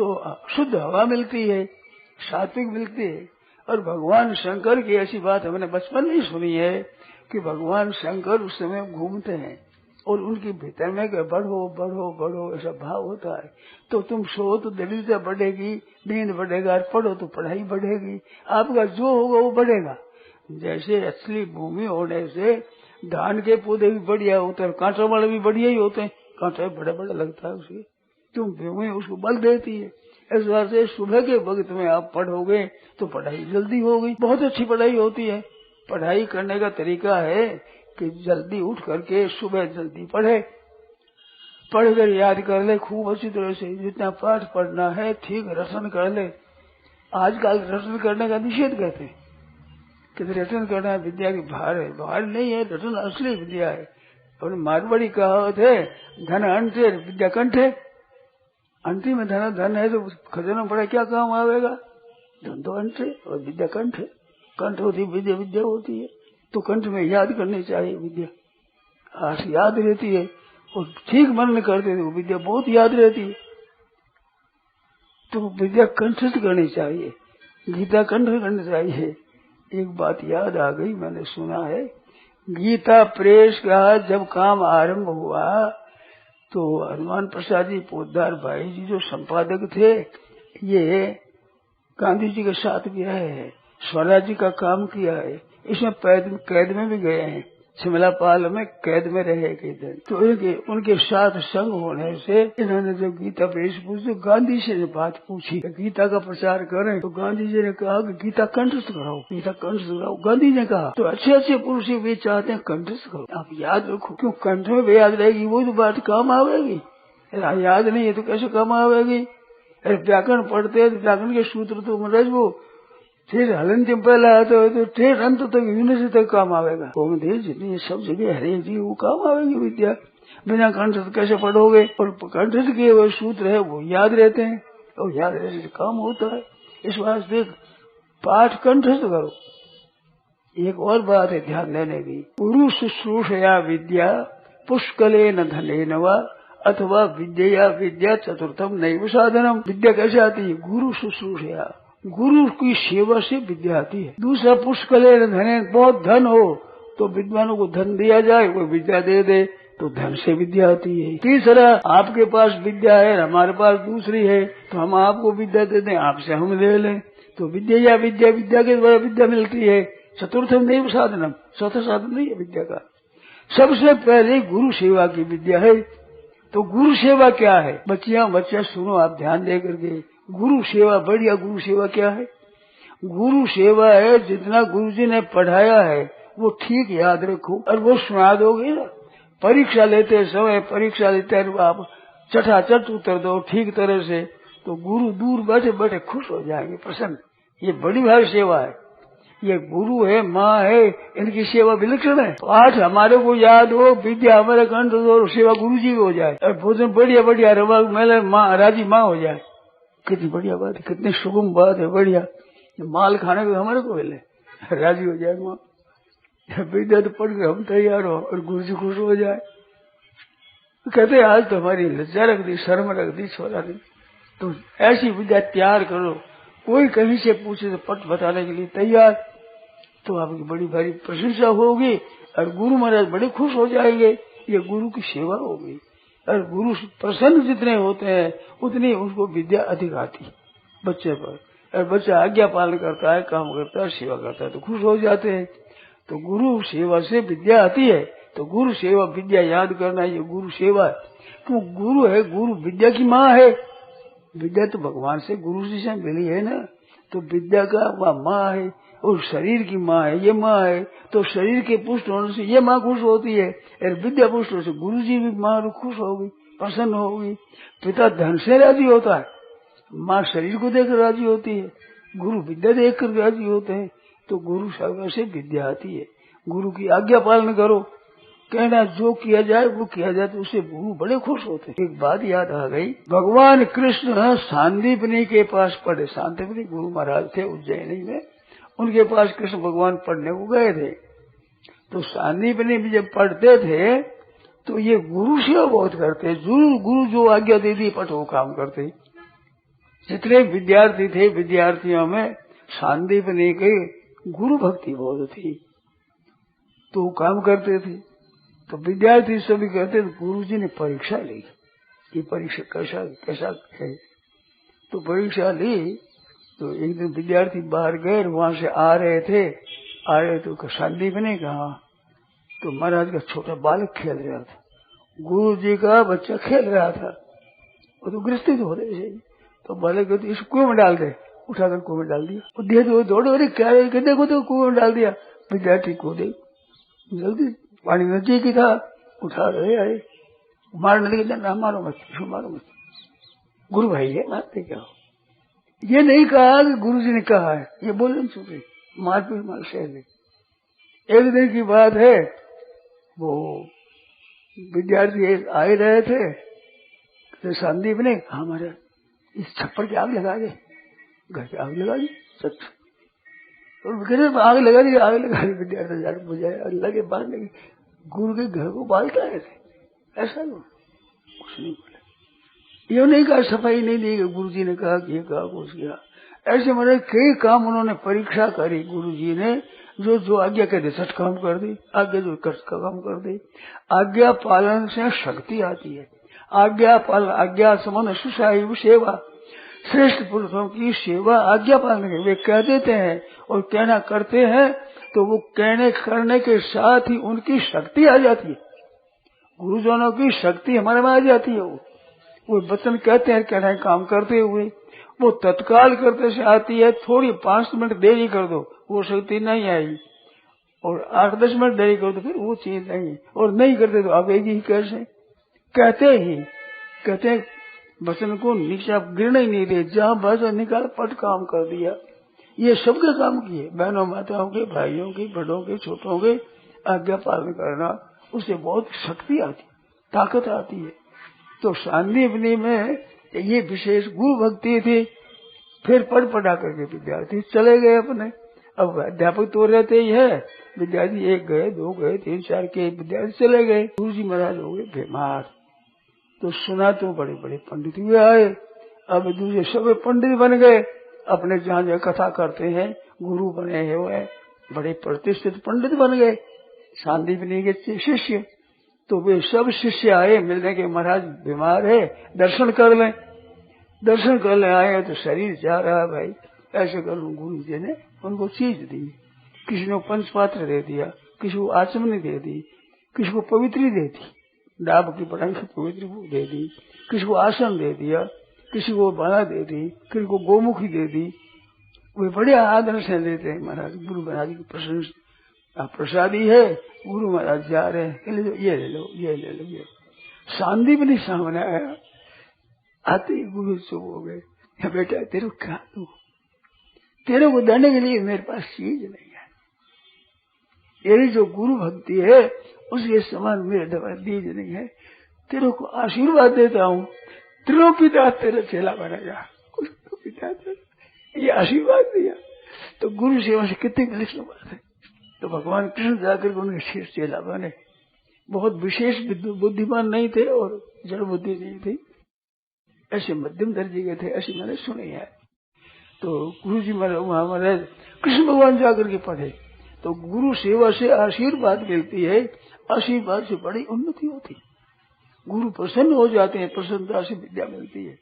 तो शुद्ध हवा मिलती है, सात्विक मिलती है। और भगवान शंकर की ऐसी बात हमने बचपन में ही सुनी है कि भगवान शंकर उस समय घूमते हैं और उनके भीतर में कि बढ़ो बढ़ो बढ़ो ऐसा भाव होता है। तो तुम सो तो दरिद्रता बढ़ेगी, नींद बढ़ेगा, और पढ़ो तो पढ़ाई बढ़ेगी, आपका जो होगा वो बढ़ेगा। जैसे असली भूमि होने से धान के पौधे भी बढ़िया होते हैं, कांटा वाले भी बढ़िया ही होते हैं, कांटा बड़ा बड़ा लगता है उसे, तुम भूमि उसको बल देती है। इस बार से सुबह के वक्त में आप पढ़ोगे तो पढ़ाई जल्दी होगी, बहुत अच्छी पढ़ाई होती है। पढ़ाई करने का तरीका है कि जल्दी उठ करके सुबह जल्दी पढ़े, पढ़कर याद कर ले खूब अच्छी तरह से, जितना पाठ पढ़ना है ठीक रटन कर ले। आजकल रटन करने का निषेध कहते हैं कि रटन करना विद्या की भार है, भार नहीं है, रटन असली विद्या है। और मारवाड़ी कहावत है, धन अंटे विद्या कंठे, अंटी में धन धन है तो खजाना पड़ा क्या काम आवेगा, धन तो अंटे और विद्या कंठ है। कंठ होती विद्या, विद्या होती है तो कंठ में याद करनी चाहिए विद्या, आज याद रहती है और ठीक मन करते तो विद्या बहुत याद रहती है। तो विद्या कंठस्थ करनी चाहिए, गीता कंठ करनी चाहिए। एक बात याद आ गई, मैंने सुना है गीता प्रेस का जब काम आरंभ हुआ तो हनुमान प्रसाद जी पोद्दार भाई जी जो संपादक थे, ये गांधी जी के साथ भी रहे हैं, स्वराज जी का काम किया है, इसमें कैद में भी गए हैं, शिमलापाल में कैद में रहे कई दिन। तो उनके साथ संग होने से इन्होंने जब गीता प्रेस पूछी तो गांधी जी ने बात पूछी गीता का प्रचार करें, तो गांधी जी ने कहा कि गीता कंठस्थ कराओ, गीता कंठस्थ कराओ। गांधी ने कहा तो अच्छे अच्छे पुरुष वे चाहते हैं कंठस्थ करो, आप याद रखो, क्यों कंठ में भी याद रहेगी वो तो बात काम आवेगी, याद नहीं है तो कैसे काम आवेगी। व्याकरण पढ़ते हैं तो व्याकरण के सूत्र तो मतलब वो फिर हलन जब पहला आता है तो ठेठ अंत तक यूनिवर्सिटी तक काम आवेगा। जितनी सब जगह हरेक जी वो काम आवेगी विद्या। बिना कंठस्थ कैसे पढ़ोगे, और कंठस्थ किए हुए सूत्र है वो याद रहते हैं और याद रहने से काम होता है। इस वास्ते पाठ कंठस्थ करो। एक और बात है ध्यान देने की, गुरु शुश्रूषया विद्या पुष्कले न धने नवा अथवा विद्या विद्या चतुर्थम नैव साधनम। विद्या कैसे आती है, गुरु शुश्रूषया, गुरु की सेवा से विद्या आती है। दूसरा पुष्कले न धने, बहुत धन हो तो विद्वानों को धन दिया जाए, कोई विद्या दे दे तो धन से विद्या आती है। तीसरा आपके पास विद्या है हमारे पास दूसरी है तो हम आपको विद्या दे दें, आपसे हम ले लें, तो विद्या या विद्या, विद्या के द्वारा विद्या मिलती है। चतुर्थम नैव साधनम, चौथा साधन नहीं है विद्या का। सबसे पहले गुरु सेवा की विद्या है। तो गुरु सेवा क्या है, बच्चा सुनो आप ध्यान दे करके। गुरु सेवा, बढ़िया गुरु सेवा क्या है, गुरु सेवा है जितना गुरु जी ने पढ़ाया है वो ठीक याद रखो और वो सुना दोगे ना। परीक्षा लेते समय, परीक्षा लेते आप चटाचट उत्तर दो ठीक तरह से, तो गुरु दूर बैठे बैठे खुश हो जाएंगे, प्रसन्न। ये बड़ी भारी सेवा है, ये गुरु है, माँ है, इनकी सेवा विलक्षण है। पाठ हमारे को याद हो, विद्या हमारे कंठ हो, सेवा गुरु जी हो जाए, और भोजन बढ़िया बढ़िया रवा मेले माँ राजी माँ हो जाए, कितनी बढ़िया बात है, कितनी सुगम बात है, बढ़िया। माल खाने को हमारे को मिले, राजी हो जाए माँ, विद्या तो पढ़ के हम तैयार हो और गुरु जी खुश हो जाए। कहते आज तो हमारी लज्जा रख दी, शर्म रख दी छोड़ा दी। तो ऐसी विद्या तैयार करो, कोई कहीं से पूछे तो पट बताने के लिए तैयार, तो आपकी बड़ी भारी प्रशंसा होगी और गुरु महाराज बड़े खुश हो जाएंगे। ये गुरु की सेवा होगी, और गुरु प्रसन्न जितने होते हैं उतनी उनको विद्या अधिक आती है बच्चे पर, और बच्चा आज्ञा पालन करता है, काम करता है, सेवा करता है तो खुश हो जाते हैं। तो गुरु सेवा से विद्या आती है, तो गुरु सेवा विद्या याद करना, ये गुरु सेवा है। तो गुरु है, गुरु विद्या की माँ है, विद्या तो भगवान से गुरु जी से मिली है ना, तो विद्या का वह माँ है और शरीर की माँ है, ये माँ है। तो शरीर के पुष्ट होने से ये माँ खुश होती है, और विद्या पुष्ट होने से गुरु जी भी माँ खुश होगी, प्रसन्न होगी। पिता धन से राजी होता है, माँ शरीर को देखकर राजी होती है, गुरु विद्या देख कर राजी होते हैं। तो गुरु सेवा से विद्या आती है। गुरु की आज्ञा पालन करो, कहना जो किया जाए वो किया जाए, तो उससे गुरु बड़े खुश होते हैं। एक बात याद आ गई, भगवान कृष्ण सांदीपनी के पास पढ़े, सांदीपनी गुरु महाराज थे उज्जैनी में, उनके पास कृष्ण भगवान पढ़ने को गए थे। तो सांदीपनी भी जब पढ़ते थे तो ये गुरु सेवा बहुत करते, गुरु जो आज्ञा दे दी पट वो काम करते। जितने विद्यार्थी थे, विद्यार्थियों में सांदीपनी के गुरु भक्ति बहुत थी, तो वो काम करते थे। तो विद्यार्थी सभी कहते थे गुरु जी ने परीक्षा ली, ये परीक्षा कैसा कैसा है। तो परीक्षा ली, तो एक दिन विद्यार्थी बाहर गए, वहां से आ रहे थे तो सांदीपनी कहा, तो महाराज का छोटा बालक खेल रहा था, गुरु जी का बच्चा खेल रहा था, वो तो गृहस्थी तो होते थे। तो बालक कहते इसको कुएं में डाल दे, उठाकर कुएं में डाल दिया। वो धीरे धीरे दौड़े, अरे क्या है, देखो तो कुएं में डाल दिया। विद्यार्थी कूदे, जल्दी पानी नजदीक ही था, उठा रहे आए, मारने लगे, ना मारो मत, इसको मारो मत, गुरु भाई है, मारते क्या हो। ये नहीं कहा कि गुरु जी ने कहा है, ये बोले चुके, मारपीट मार शहर। एक दिन की बात है, वो विद्यार्थी आए रहे थे, तो संदीप ने हमारे इस छप्पर की आग लगा दे, घर की आग लगा दी, सच। तो आग लगा दी, आग लगा दी, विद्यार्थी जाकर बुझाए, अल्लाह के बाहर लगे, गुरु के घर को बालता है ऐसा लोग कुछ नहीं बोले। ये नहीं कहा, सफाई नहीं दी, गुरु जी ने कहा कि ये कहा कुछ किया, ऐसे मेरे कई काम उन्होंने परीक्षा करी गुरु जी ने, जो जो आज्ञा कहते सच काम कर दी, आज्ञा जो कष्ट का काम कर दी। आज्ञा पालन से शक्ति आती है, आज्ञा पालन, आज्ञा समान सुशाही सेवा, श्रेष्ठ पुरुषों की सेवा आज्ञा पालन के वे कह देते हैं और कहना करते हैं, तो वो कहने करने के साथ ही उनकी शक्ति आ जाती है, गुरुजनों की शक्ति हमारे में आ जाती है। वो वचन कहते हैं, कहना काम करते हुए वो तत्काल करते से आती है। थोड़ी 5 मिनट देरी कर दो वो शक्ति नहीं आई, और 8-10 मिनट देरी कर दो फिर वो चीज नहीं, और नहीं करते तो आवेगी ही कैसे। कहते वचन को नीचे आप गिरने ही नहीं दे, जहाँ भाषा निकाल पट काम कर दिया। ये सबके काम किए, बहनों माताओं के, भाइयों के, बड़ों के, छोटों के आज्ञा पालन करना, उससे बहुत शक्ति आती, ताकत आती है। तो सांदीपनी में ये विशेष गुरु भक्ति थी। फिर पढ़ा करके विद्यार्थी चले गए अपने। अब अध्यापक तो रहते ही है, विद्यार्थी 1 गए, 2 गए, 3, 4 के विद्यार्थी चले गए। गुरु जी महाराज हो गए बीमार। तो सुना तो बड़े बड़े पंडित भी आए, अब दूसरे सब पंडित बन गए, अपने जहाँ जहाँ कथा करते हैं गुरु बने हुए बड़े प्रतिष्ठित पंडित बन गए सांदीपनी के शिष्य। तो वे सब शिष्य आए मिलने के, महाराज बीमार है, दर्शन कर लें। दर्शन कर ले आए तो शरीर जा रहा भाई, ऐसे कर गुरु जी ने उनको चीज दी। किसी ने पंचपात्र दे दिया, किसी को आचमनी दे दी, किसी को पवित्री दे दी, डाब की पढ़ाई से पवित्र दे दी, किसी को आसन दे दिया, किसी को बाला दे दी, किसी को गोमुखी दे दी। वे बड़े आदर से देते हैं महाराज। गुरु महाराज की प्रसादी है, गुरु महाराज जा रहे हैं, ये ले लो, ये ले लो, ये ले लो, ये। सांदीपनी सामने आया, आते ही गुरु चुप हो गए, बेटा तेरे को क्या दूं, तेरे को देने के लिए मेरे पास चीज नहीं है। तेरी जो गुरु भक्ति है उसके समान मेरे द्वारा दीज नहीं है। तेरे को आशीर्वाद देता हूँ, तेरे पिता तेरा चेला बनेगा। पिता ये आशीर्वाद दिया तो गुरु सेवा से कितनी बड़ी बात है। तो भगवान कृष्ण जाकर उनके शीर्ष चेला बने। बहुत विशेष बुद्धिमान नहीं थे और जड़ बुद्धि नहीं थी, ऐसे मध्यम दर्जे के थे, ऐसे मैंने सुने है। तो गुरु जी महाराज कृष्ण भगवान जाकर के पढ़े। तो गुरु सेवा से आशीर्वाद मिलती है, आशीर्वाद से बड़ी उन्नति होती है। गुरु प्रसन्न हो जाते हैं, प्रसन्नता से विद्या मिलती है।